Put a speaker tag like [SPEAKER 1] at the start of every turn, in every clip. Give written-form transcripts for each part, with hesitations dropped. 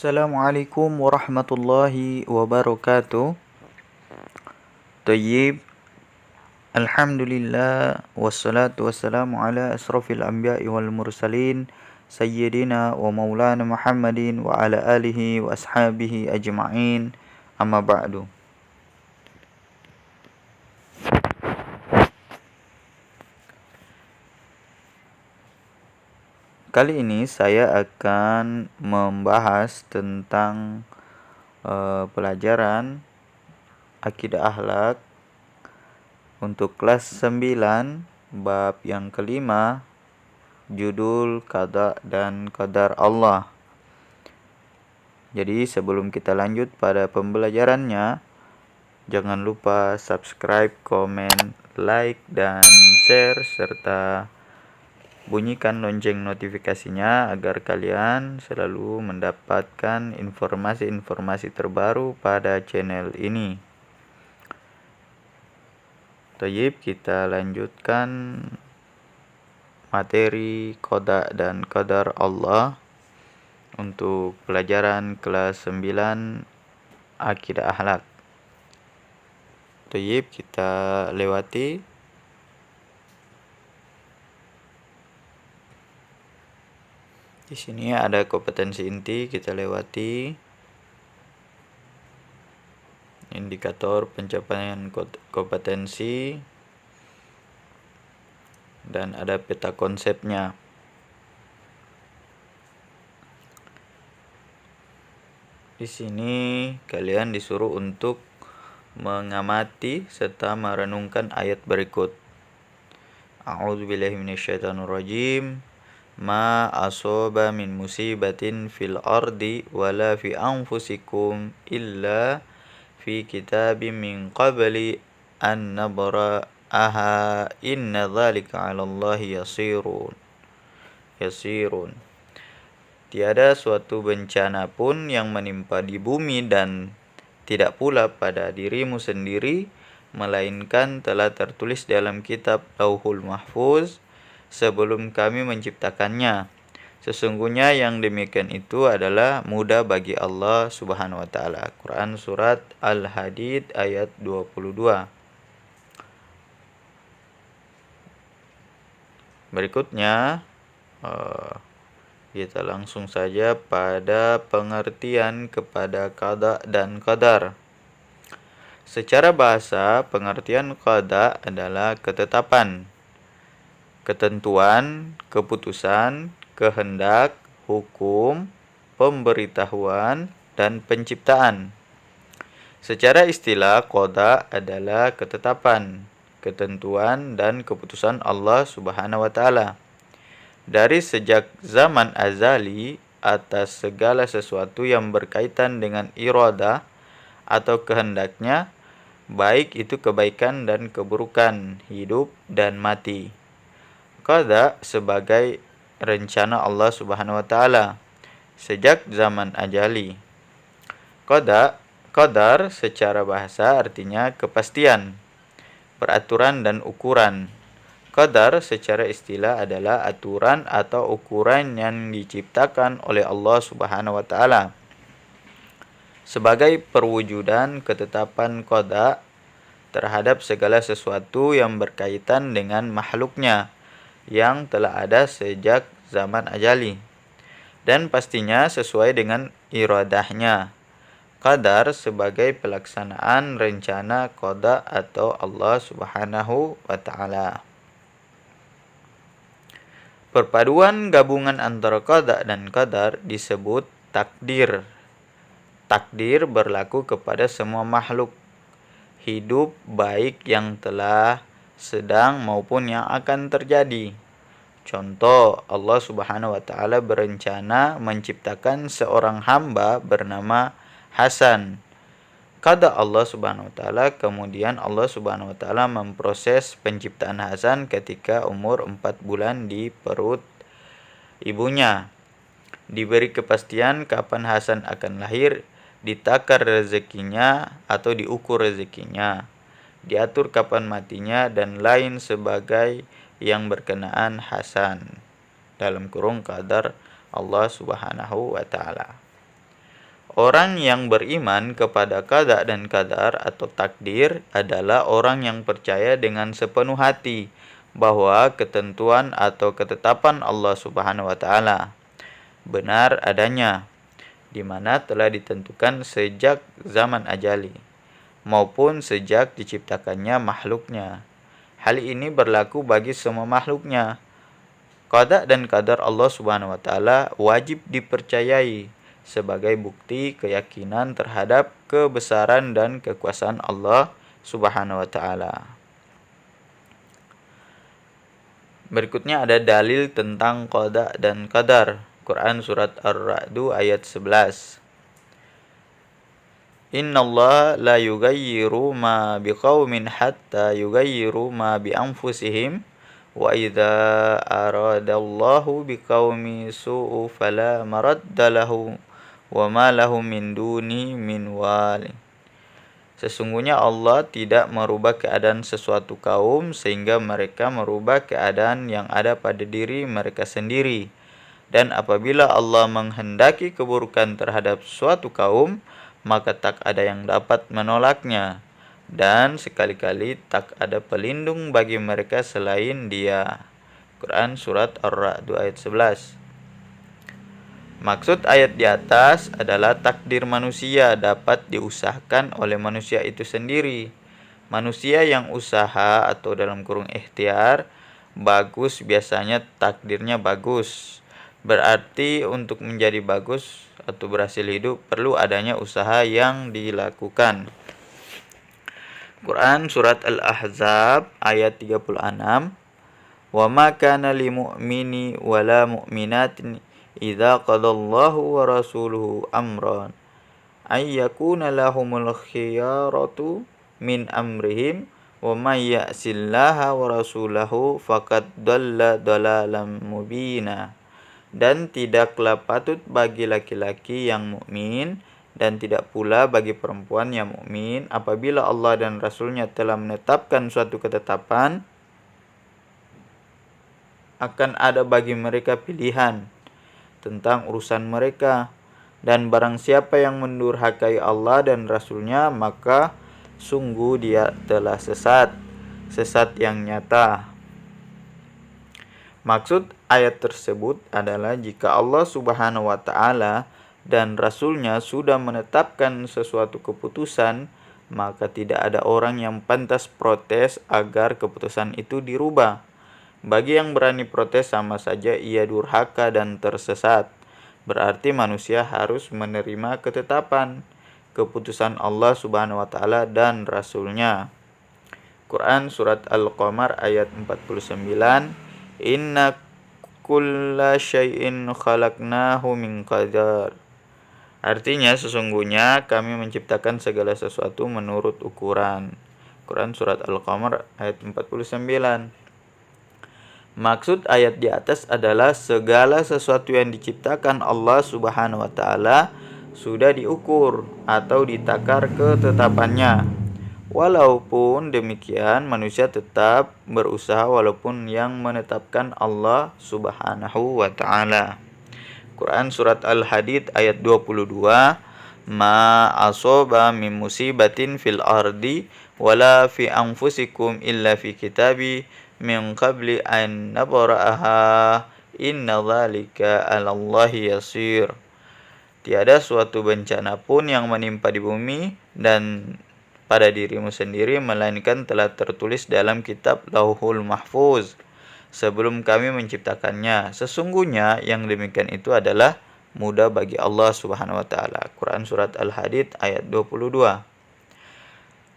[SPEAKER 1] Assalamualaikum warahmatullahi wabarakatuh. Tayyib. Alhamdulillah wassalatu wassalamu ala asrafil anbiya'i wal mursalin sayyidina wa maulana Muhammadin wa ala alihi wa ashabihi ajma'in. Amma ba'du. Kali ini saya akan membahas tentang pelajaran akidah akhlak untuk kelas 9 bab yang kelima, judul qada dan qadar Allah. Jadi sebelum kita lanjut pada pembelajarannya, jangan lupa subscribe, komen, like, dan share serta bunyikan lonceng notifikasinya agar kalian selalu mendapatkan informasi-informasi terbaru pada channel ini. Tayyib, kita lanjutkan materi qada dan qadar Allah untuk pelajaran kelas 9 akidah akhlak. Tayyib, kita lewati. Di sini ada kompetensi inti, kita lewati. Indikator pencapaian kompetensi dan ada peta konsepnya. Di sini kalian disuruh untuk mengamati serta merenungkan ayat berikut. A'udzubillahi minasyaitonirrajim. Ma asoba min musibatin fil ardi wala fi anfusikum illa fi kitabim min qabli an nabra'aha inna dzalika 'alallahi yasirun. Tiada suatu bencana pun yang menimpa di bumi dan tidak pula pada dirimu sendiri melainkan telah tertulis dalam kitab Lauhul Mahfuz sebelum kami menciptakannya. Sesungguhnya yang demikian itu adalah mudah bagi Allah Subhanahu wa taala. Quran surat Al-Hadid ayat 22. Berikutnya kita langsung saja pada pengertian kepada qada dan qadar. Secara bahasa, pengertian qada adalah ketetapan, ketentuan, keputusan, kehendak, hukum, pemberitahuan, dan penciptaan. Secara istilah, qada adalah ketetapan, ketentuan, dan keputusan Allah Subhanahu wa taala. Dari sejak zaman azali atas segala sesuatu yang berkaitan dengan iradah atau kehendaknya, baik itu kebaikan dan keburukan, hidup dan mati. Qada sebagai rencana Allah Subhanahu wa taala sejak zaman ajali. Qadar secara bahasa artinya kepastian, peraturan dan ukuran. Qadar secara istilah adalah aturan atau ukuran yang diciptakan oleh Allah Subhanahu wa taala sebagai perwujudan ketetapan qada terhadap segala sesuatu yang berkaitan dengan makhluknya yang telah ada sejak zaman ajali dan pastinya sesuai dengan iradahnya. Qadar sebagai pelaksanaan rencana qada atau Allah Subhanahu wa taala. Perpaduan gabungan antara qada dan qadar disebut takdir. Takdir berlaku kepada semua makhluk hidup baik yang telah, sedang maupun yang akan terjadi. Contoh, Allah Subhanahu wa taala berencana menciptakan seorang hamba bernama Hasan. Qada Allah Subhanahu wa taala, kemudian Allah Subhanahu wa taala memproses penciptaan Hasan ketika umur 4 bulan di perut ibunya. Diberi kepastian kapan Hasan akan lahir, ditakar rezekinya atau diukur rezekinya, diatur kapan matinya dan lain sebagai yang berkenaan Hasan dalam kurung qadar Allah Subhanahu wa taala. Orang yang beriman kepada qada dan qadar atau takdir adalah orang yang percaya dengan sepenuh hati bahwa ketentuan atau ketetapan Allah Subhanahu wa taala benar adanya, di mana telah ditentukan sejak zaman ajali maupun sejak diciptakannya makhluknya. Hal ini berlaku bagi semua makhluknya. Qada dan qadar Allah Subhanahu wa taala wajib dipercayai sebagai bukti keyakinan terhadap kebesaran dan kekuasaan Allah Subhanahu wa taala. Berikutnya ada dalil tentang qada dan qadar. Quran surat Ar-Ra'd ayat 11. Innallaha la yughayyiru ma biqaumin hatta yughayyiru ma bi anfusihim wa idza aradallahu biqaumi su'u fala maradda lahu wa ma lahum min duni min wali. Sesungguhnya Allah tidak merubah keadaan sesuatu kaum sehingga mereka merubah keadaan yang ada pada diri mereka sendiri. Dan apabila Allah menghendaki keburukan terhadap suatu kaum, maka tak ada yang dapat menolaknya. Dan sekali-kali tak ada pelindung bagi mereka selain Dia. Quran surat Ar-Ra'd ayat 11. Maksud ayat di atas adalah takdir manusia dapat diusahakan oleh manusia itu sendiri. Manusia yang usaha atau dalam kurung ikhtiar bagus biasanya takdirnya bagus. Berarti untuk menjadi bagus atau berhasil hidup perlu adanya usaha yang dilakukan. Quran surat Al-Ahzab ayat 36. Wa ma kana lil mu'mini wala mu'minatin idza qadallahu wa rasuluhu amran ay yakuna lahumul khiyaratu min amrihim wa may ya'sillaha wa rasulahu faqad dhalla dhalalan mubina. Dan tidaklah patut bagi laki-laki yang mukmin dan tidak pula bagi perempuan yang mukmin apabila Allah dan Rasulnya telah menetapkan suatu ketetapan, akan ada bagi mereka pilihan tentang urusan mereka, dan barang siapa yang mendurhakai Allah dan Rasulnya maka sungguh dia telah sesat yang nyata. Maksud ayat tersebut adalah jika Allah Subhanahu wa taala dan Rasulnya sudah menetapkan sesuatu keputusan, maka tidak ada orang yang pantas protes agar keputusan itu dirubah. Bagi yang berani protes sama saja ia durhaka dan tersesat. Berarti manusia harus menerima ketetapan, keputusan Allah Subhanahu wa taala dan Rasulnya. Quran surat Al-Qamar ayat 49. Inna kulla syai'in khalaqnahu min qadar. Artinya sesungguhnya kami menciptakan segala sesuatu menurut ukuran. Quran surat Al-Qamar ayat 49. Maksud ayat di atas adalah segala sesuatu yang diciptakan Allah Subhanahu wa taala sudah diukur atau ditakar ketetapannya. Walaupun demikian, manusia tetap berusaha walaupun yang menetapkan Allah Subhanahu wa taala. Quran surat Al-Hadid ayat 22. Ma asoba min musibatin fil ardi wala fi anfusikum illa fi kitabi min qabli an nabra'aha inna dzalika 'alallahi yasir. Tiada suatu bencana pun yang menimpa di bumi dan pada dirimu sendiri melainkan telah tertulis dalam kitab Lauhul Mahfuz sebelum kami menciptakannya. Sesungguhnya yang demikian itu adalah mudah bagi Allah Subhanahu wa taala. Quran surat Al-Hadid ayat 22.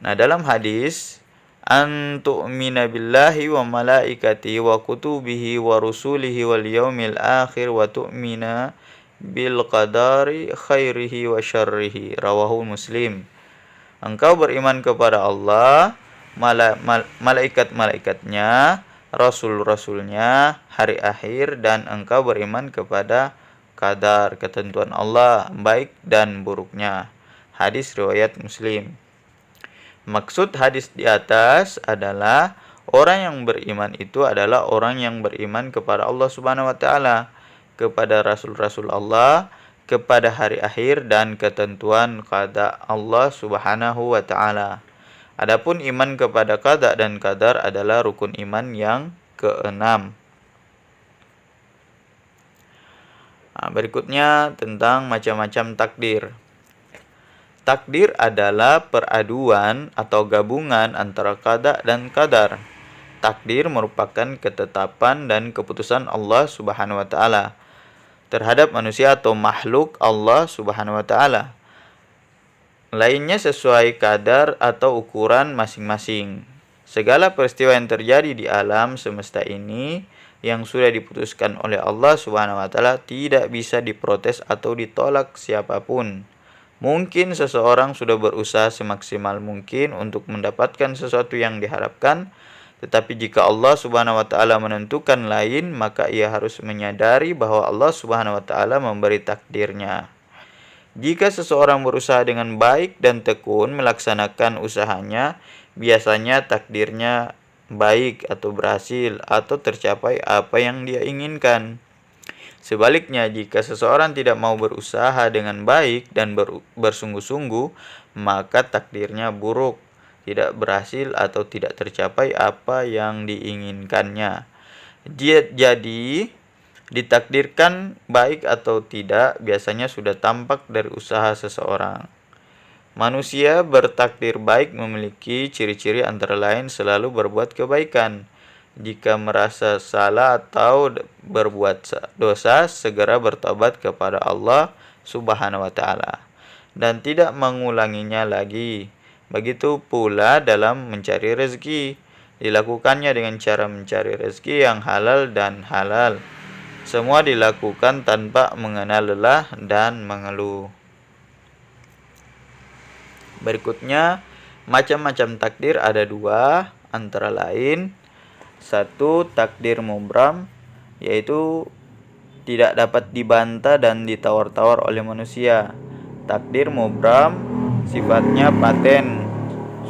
[SPEAKER 1] Nah, dalam hadis an tu'mina billahi wa malaikatihi wa kutubihi wa rusulihi wal yaumil akhir wa tu'mina bil qadari khairihi wa syarrihi, rawahu Muslim. Engkau beriman kepada Allah, malaikat-malaikatnya, rasul-rasulnya, hari akhir, dan engkau beriman kepada qadar, ketentuan Allah, baik dan buruknya. Hadis riwayat Muslim. Maksud hadis di atas adalah orang yang beriman itu adalah orang yang beriman kepada Allah Subhanahu wa taala, kepada rasul-rasul Allah, kepada hari akhir dan ketentuan qada Allah Subhanahu wa taala. Adapun iman kepada qada dan qadar adalah rukun iman yang keenam. Berikutnya tentang macam-macam takdir. Takdir adalah peraduan atau gabungan antara qada dan qadar. Takdir merupakan ketetapan dan keputusan Allah Subhanahu wa taala terhadap manusia atau makhluk Allah Subhanahu wa taala. Lainnya sesuai kadar atau ukuran masing-masing. Segala peristiwa yang terjadi di alam semesta ini yang sudah diputuskan oleh Allah Subhanahu wa taala tidak bisa diprotes atau ditolak siapapun. Mungkin seseorang sudah berusaha semaksimal mungkin untuk mendapatkan sesuatu yang diharapkan, tetapi jika Allah Subhanahu wa taala menentukan lain, maka ia harus menyadari bahwa Allah Subhanahu wa taala memberi takdirnya. Jika seseorang berusaha dengan baik dan tekun melaksanakan usahanya, biasanya takdirnya baik atau berhasil atau tercapai apa yang dia inginkan. Sebaliknya, jika seseorang tidak mau berusaha dengan baik dan bersungguh-sungguh, maka takdirnya buruk, tidak berhasil atau tidak tercapai apa yang diinginkannya. Jadi, ditakdirkan baik atau tidak biasanya sudah tampak dari usaha seseorang. Manusia bertakdir baik memiliki ciri-ciri antara lain selalu berbuat kebaikan. Jika merasa salah atau berbuat dosa, segera bertobat kepada Allah Subhanahu wa taala dan tidak mengulanginya lagi. Begitu pula dalam mencari rezeki, dilakukannya dengan cara mencari rezeki yang halal dan halal. Semua dilakukan tanpa mengenal lelah dan mengeluh. Berikutnya, macam-macam takdir ada dua, antara lain: satu, takdir mubram, yaitu tidak dapat dibantah dan ditawar-tawar oleh manusia. Takdir mubram sifatnya paten,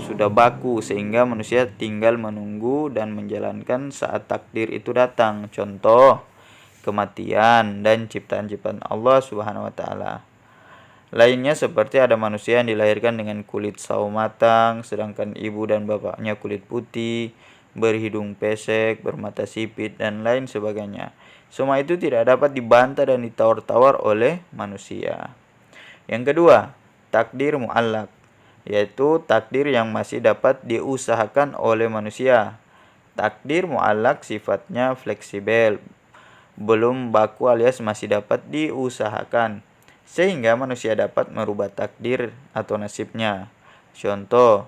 [SPEAKER 1] sudah baku, sehingga manusia tinggal menunggu dan menjalankan saat takdir itu datang. Contoh, kematian dan ciptaan-ciptaan Allah Subhanahu wa taala. Lainnya seperti ada manusia yang dilahirkan dengan kulit sawo matang, sedangkan ibu dan bapaknya kulit putih, berhidung pesek, bermata sipit, dan lain sebagainya. Semua itu tidak dapat dibantah dan ditawar-tawar oleh manusia. Yang kedua, takdir mu'allaq, yaitu takdir yang masih dapat diusahakan oleh manusia. Takdir mu'allaq sifatnya fleksibel, belum baku alias masih dapat diusahakan, sehingga manusia dapat merubah takdir atau nasibnya. Contoh,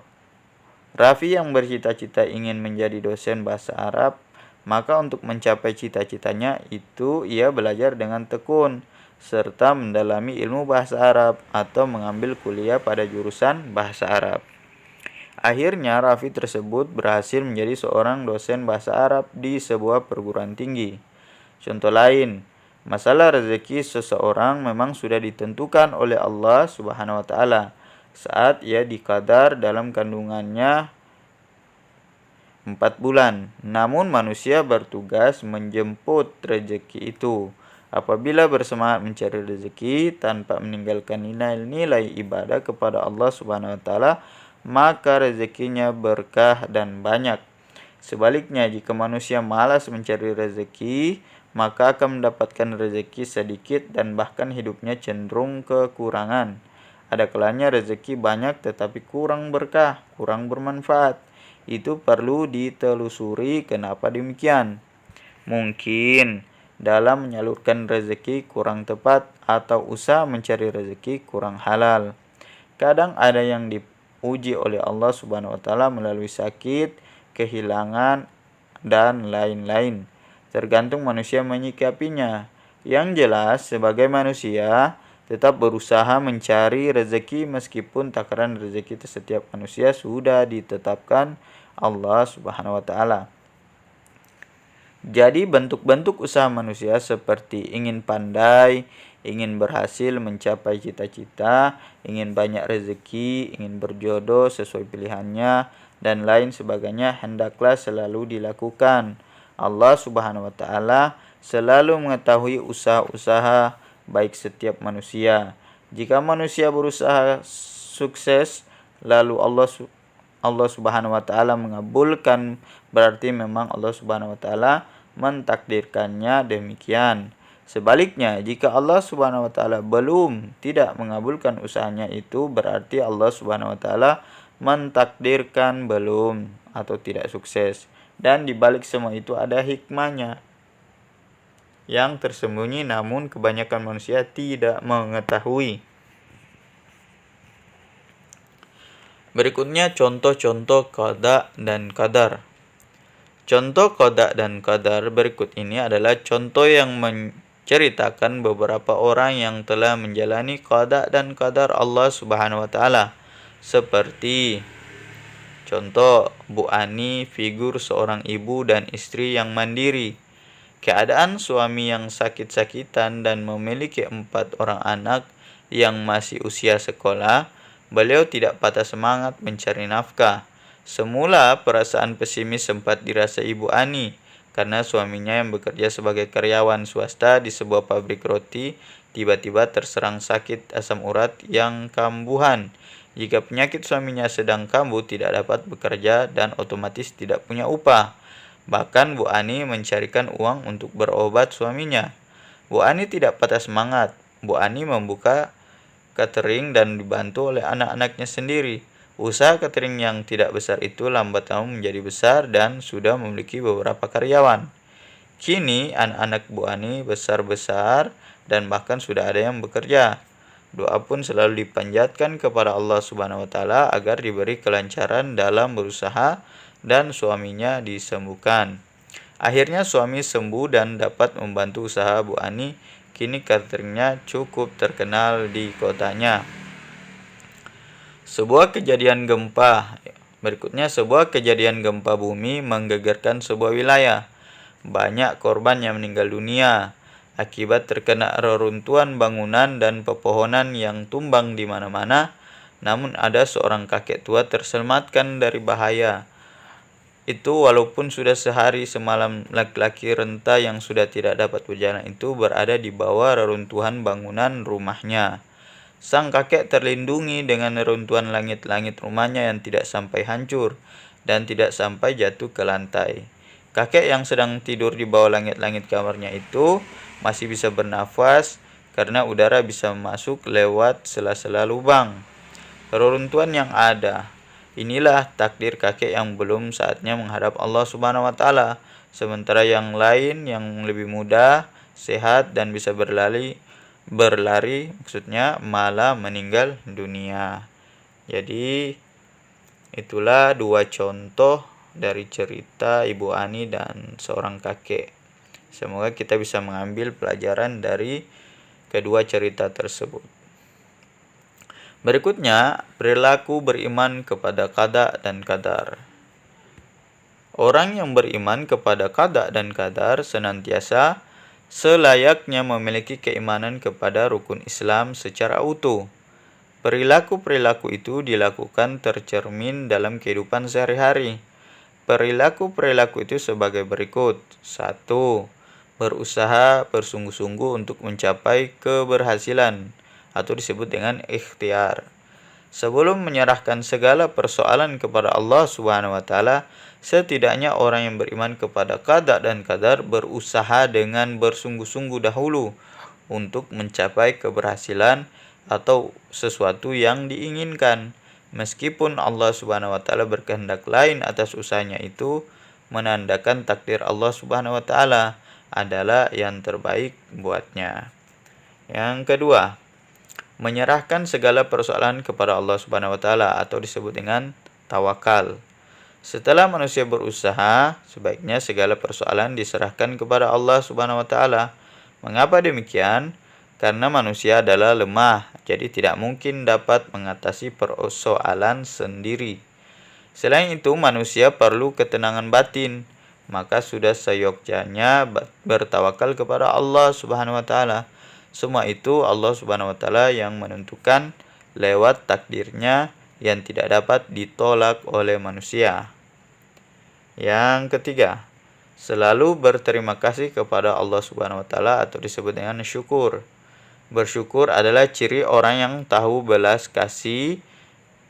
[SPEAKER 1] Raffi yang bercita-cita ingin menjadi dosen bahasa Arab, maka untuk mencapai cita-citanya itu ia belajar dengan tekun serta mendalami ilmu bahasa Arab atau mengambil kuliah pada jurusan bahasa Arab. Akhirnya Raffi tersebut berhasil menjadi seorang dosen bahasa Arab di sebuah perguruan tinggi. Contoh lain, masalah rezeki seseorang memang sudah ditentukan oleh Allah Subhanahu wa taala saat ia dikadar dalam kandungannya 4 bulan. Namun manusia bertugas menjemput rezeki itu. Apabila bersemangat mencari rezeki tanpa meninggalkan nilai-nilai ibadah kepada Allah Subhanahu wa taala, maka rezekinya berkah dan banyak. Sebaliknya, jika manusia malas mencari rezeki, maka akan mendapatkan rezeki sedikit dan bahkan hidupnya cenderung kekurangan. Ada kalanya rezeki banyak tetapi kurang berkah, kurang bermanfaat. Itu perlu ditelusuri kenapa demikian. Mungkin dalam menyalurkan rezeki kurang tepat atau usaha mencari rezeki kurang halal. Kadang ada yang diuji oleh Allah Subhanahu wa taala melalui sakit, kehilangan, dan lain-lain. Tergantung manusia menyikapinya. Yang jelas, sebagai manusia tetap berusaha mencari rezeki meskipun takaran rezeki setiap manusia sudah ditetapkan Allah Subhanahu wa taala. Jadi bentuk-bentuk usaha manusia seperti ingin pandai, ingin berhasil mencapai cita-cita, ingin banyak rezeki, ingin berjodoh sesuai pilihannya, dan lain sebagainya hendaklah selalu dilakukan. Allah Subhanahu wa taala selalu mengetahui usaha-usaha baik setiap manusia. Jika manusia berusaha sukses lalu Allah Subhanahu wa taala mengabulkan, berarti memang Allah Subhanahu wa taala mentakdirkannya demikian. Sebaliknya, jika Allah Subhanahu wa taala tidak mengabulkan usahanya itu, berarti Allah Subhanahu wa taala mentakdirkan belum atau tidak sukses. Dan di balik semua itu ada hikmahnya yang tersembunyi namun kebanyakan manusia tidak mengetahui. Berikutnya contoh-contoh qada dan qadar. Contoh qada dan qadar berikut ini adalah contoh yang menceritakan beberapa orang yang telah menjalani qada dan qadar Allah Subhanahu wa taala. Seperti contoh Bu Ani, figur seorang ibu dan istri yang mandiri. Keadaan suami yang sakit-sakitan dan memiliki 4 orang anak yang masih usia sekolah, beliau tidak patah semangat mencari nafkah. Semula perasaan pesimis sempat dirasa Ibu Ani karena suaminya yang bekerja sebagai karyawan swasta di sebuah pabrik roti tiba-tiba terserang sakit asam urat yang kambuhan. Jika penyakit suaminya sedang kambuh, tidak dapat bekerja dan otomatis tidak punya upah. Bahkan Bu Ani mencarikan uang untuk berobat suaminya. Bu Ani tidak patah semangat. Bu Ani membuka catering dan dibantu oleh anak-anaknya sendiri. Usaha catering yang tidak besar itu lambat laun menjadi besar dan sudah memiliki beberapa karyawan. Kini anak-anak Bu Ani besar-besar dan bahkan sudah ada yang bekerja. Doa pun selalu dipanjatkan kepada Allah Subhanahu wa taala agar diberi kelancaran dalam berusaha dan suaminya disembuhkan. Akhirnya suami sembuh dan dapat membantu usaha Bu Ani. Kini cateringnya cukup terkenal di kotanya. Sebuah kejadian gempa. Berikutnya sebuah kejadian gempa bumi menggegerkan sebuah wilayah. Banyak korban yang meninggal dunia akibat terkena reruntuhan bangunan dan pepohonan yang tumbang di mana-mana. Namun ada seorang kakek tua terselamatkan dari bahaya itu walaupun sudah sehari semalam laki-laki renta yang sudah tidak dapat berjalan itu berada di bawah reruntuhan bangunan rumahnya. Sang kakek terlindungi dengan reruntuhan langit-langit rumahnya yang tidak sampai hancur dan tidak sampai jatuh ke lantai. Kakek yang sedang tidur di bawah langit-langit kamarnya itu masih bisa bernafas karena udara bisa masuk lewat sela-sela lubang reruntuhan yang ada. Inilah takdir kakek yang belum saatnya menghadap Allah Subhanahu wa taala, sementara yang lain yang lebih muda, sehat dan bisa berlari maksudnya malah meninggal dunia. Jadi itulah dua contoh dari cerita Ibu Ani dan seorang kakek. Semoga kita bisa mengambil pelajaran dari kedua cerita tersebut. Berikutnya, perilaku beriman kepada qada dan qadar. Orang yang beriman kepada qada dan qadar senantiasa selayaknya memiliki keimanan kepada rukun Islam secara utuh. Perilaku-perilaku itu dilakukan tercermin dalam kehidupan sehari-hari. Perilaku-perilaku itu sebagai berikut. 1. Berusaha bersungguh-sungguh untuk mencapai keberhasilan atau disebut dengan ikhtiar. Sebelum menyerahkan segala persoalan kepada Allah Subhanahu wa taala, setidaknya orang yang beriman kepada qada dan qadar berusaha dengan bersungguh-sungguh dahulu untuk mencapai keberhasilan atau sesuatu yang diinginkan. Meskipun Allah Subhanahu wa taala berkehendak lain atas usahanya itu, menandakan takdir Allah Subhanahu wa taala adalah yang terbaik buatnya. Yang kedua, menyerahkan segala persoalan kepada Allah Subhanahu wa taala atau disebut dengan tawakal. Setelah manusia berusaha, sebaiknya segala persoalan diserahkan kepada Allah Subhanahu wa taala. Mengapa demikian? Karena manusia adalah lemah, jadi tidak mungkin dapat mengatasi persoalan sendiri. Selain itu, manusia perlu ketenangan batin, maka sudah seyogyanya bertawakal kepada Allah Subhanahu wa taala. Semua itu Allah Subhanahu wa taala yang menentukan lewat takdirnya yang tidak dapat ditolak oleh manusia. Yang ketiga, selalu berterima kasih kepada Allah Subhanahu wa taala atau disebut dengan syukur. Bersyukur adalah ciri orang yang tahu belas kasih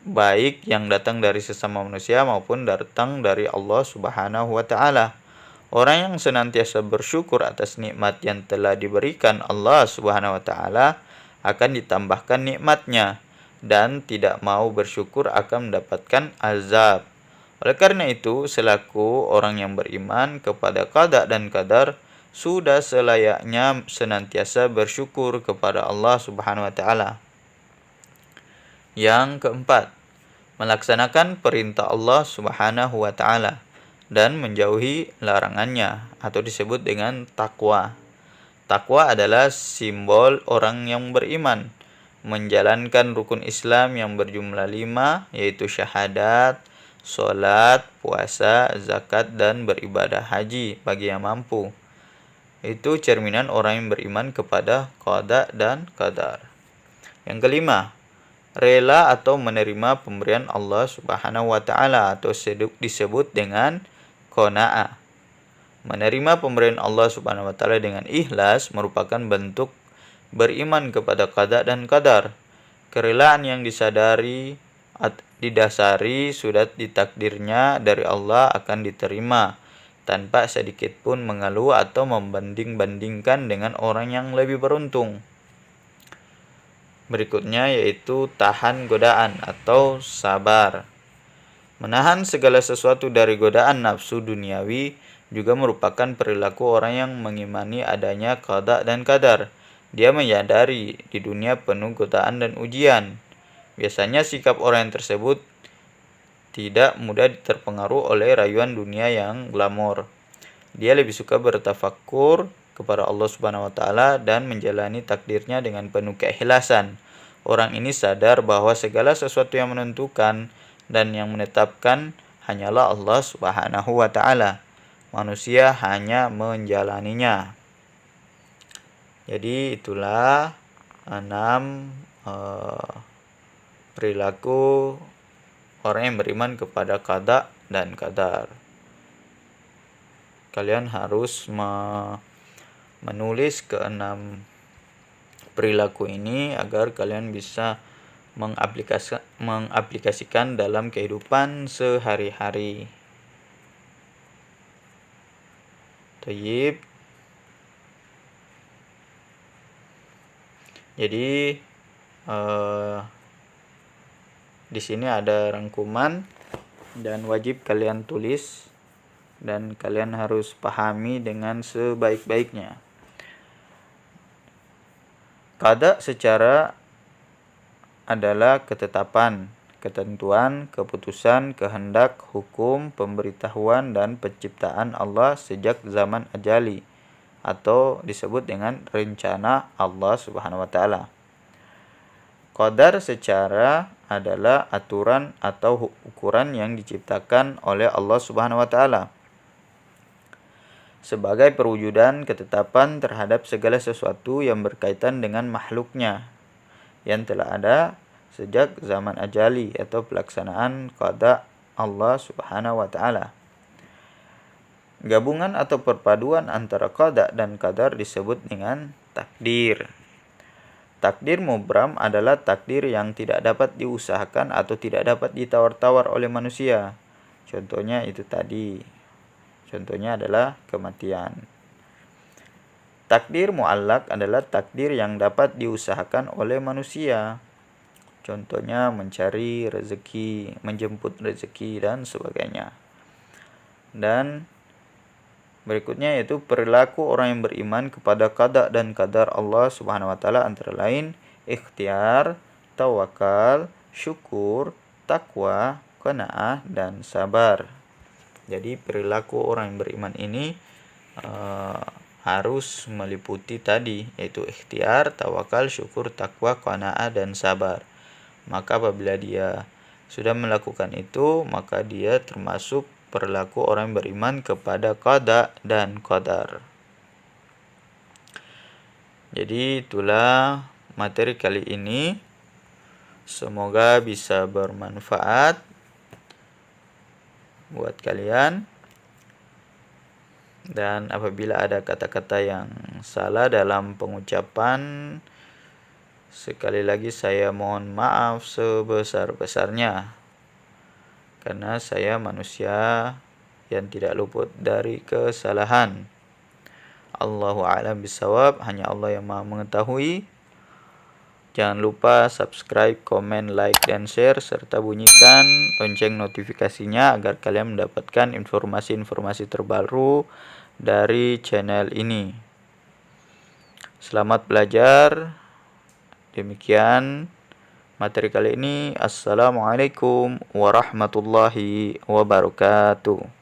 [SPEAKER 1] baik yang datang dari sesama manusia maupun datang dari Allah Subhanahu wa taala. Orang yang senantiasa bersyukur atas nikmat yang telah diberikan Allah Subhanahu wa taala akan ditambahkan nikmatnya, dan tidak mau bersyukur akan mendapatkan azab. Oleh karena itu, selaku orang yang beriman kepada qada dan qadar, sudah selayaknya senantiasa bersyukur kepada Allah Subhanahu wa taala. Yang keempat, melaksanakan perintah Allah Subhanahu wa taala dan menjauhi larangannya atau disebut dengan takwa. Takwa adalah simbol orang yang beriman, menjalankan rukun Islam yang berjumlah 5, yaitu syahadat, sholat, puasa, zakat, dan beribadah haji bagi yang mampu. Itu cerminan orang yang beriman kepada qada dan qadar. Yang kelima, rela atau menerima pemberian Allah Subhanahu wa taala atau disebut dengan qanaah. Menerima pemberian Allah Subhanahu wa taala dengan ikhlas merupakan bentuk beriman kepada qada dan qadar. Kerelaan yang didasari sudah ditakdirnya dari Allah akan diterima tanpa sedikit pun mengeluh atau membanding-bandingkan dengan orang yang lebih beruntung. Berikutnya yaitu tahan godaan atau sabar. Menahan segala sesuatu dari godaan nafsu duniawi juga merupakan perilaku orang yang mengimani adanya qada dan qadar. Dia menyadari di dunia penuh godaan dan ujian. Biasanya sikap orang yang tersebut tidak mudah terpengaruh oleh rayuan dunia yang glamor. Dia lebih suka bertafakur kepada Allah Subhanahu wa taala dan menjalani takdirnya dengan penuh keikhlasan. Orang ini sadar bahwa segala sesuatu yang menentukan dan yang menetapkan hanyalah Allah Subhanahu wa taala. Manusia hanya menjalaninya. Jadi itulah 6 perilaku orang yang beriman kepada qada dan qadar. Kalian harus menulis ke-6 perilaku ini agar kalian bisa mengaplikasikan dalam kehidupan sehari-hari. Tayyib. Jadi di sini ada rangkuman dan wajib kalian tulis dan kalian harus pahami dengan sebaik-baiknya. Qada secara adalah ketetapan, ketentuan, keputusan, kehendak, hukum, pemberitahuan, dan penciptaan Allah sejak zaman ajali atau disebut dengan rencana Allah Subhanahu wa taala. Qadar secara adalah aturan atau ukuran yang diciptakan oleh Allah Subhanahu wa taala sebagai perwujudan ketetapan terhadap segala sesuatu yang berkaitan dengan makhluknya yang telah ada sejak zaman ajali atau pelaksanaan qada Allah Subhanahu wa taala. Gabungan atau perpaduan antara qada dan qadar disebut dengan takdir. Takdir mubram adalah takdir yang tidak dapat diusahakan atau tidak dapat ditawar-tawar oleh manusia. Contohnya itu tadi. Contohnya adalah kematian. Takdir mu'allaq adalah takdir yang dapat diusahakan oleh manusia. Contohnya mencari rezeki, menjemput rezeki, dan sebagainya. Dan berikutnya yaitu perilaku orang yang beriman kepada qada dan qadar Allah Subhanahu wa taala antara lain ikhtiar, tawakal, syukur, takwa, qanaah, dan sabar. Jadi perilaku orang yang beriman ini harus meliputi tadi, yaitu ikhtiar, tawakal, syukur, takwa, qanaah, dan sabar. Maka apabila dia sudah melakukan itu, maka dia termasuk perilaku orang yang beriman kepada qada dan qadar. Jadi itulah materi kali ini. Semoga bisa bermanfaat buat kalian. Dan apabila ada kata-kata yang salah dalam pengucapan Sekali lagi saya mohon maaf sebesar-besarnya, karena saya manusia yang tidak luput dari kesalahan. Allahu a'lam bishawab, hanya Allah yang Maha mengetahui. Jangan lupa subscribe, komen, like, dan share, serta bunyikan lonceng notifikasinya agar kalian mendapatkan informasi-informasi terbaru dari channel ini. Selamat belajar. Demikian materi kali ini. Assalamualaikum warahmatullahi wabarakatuh.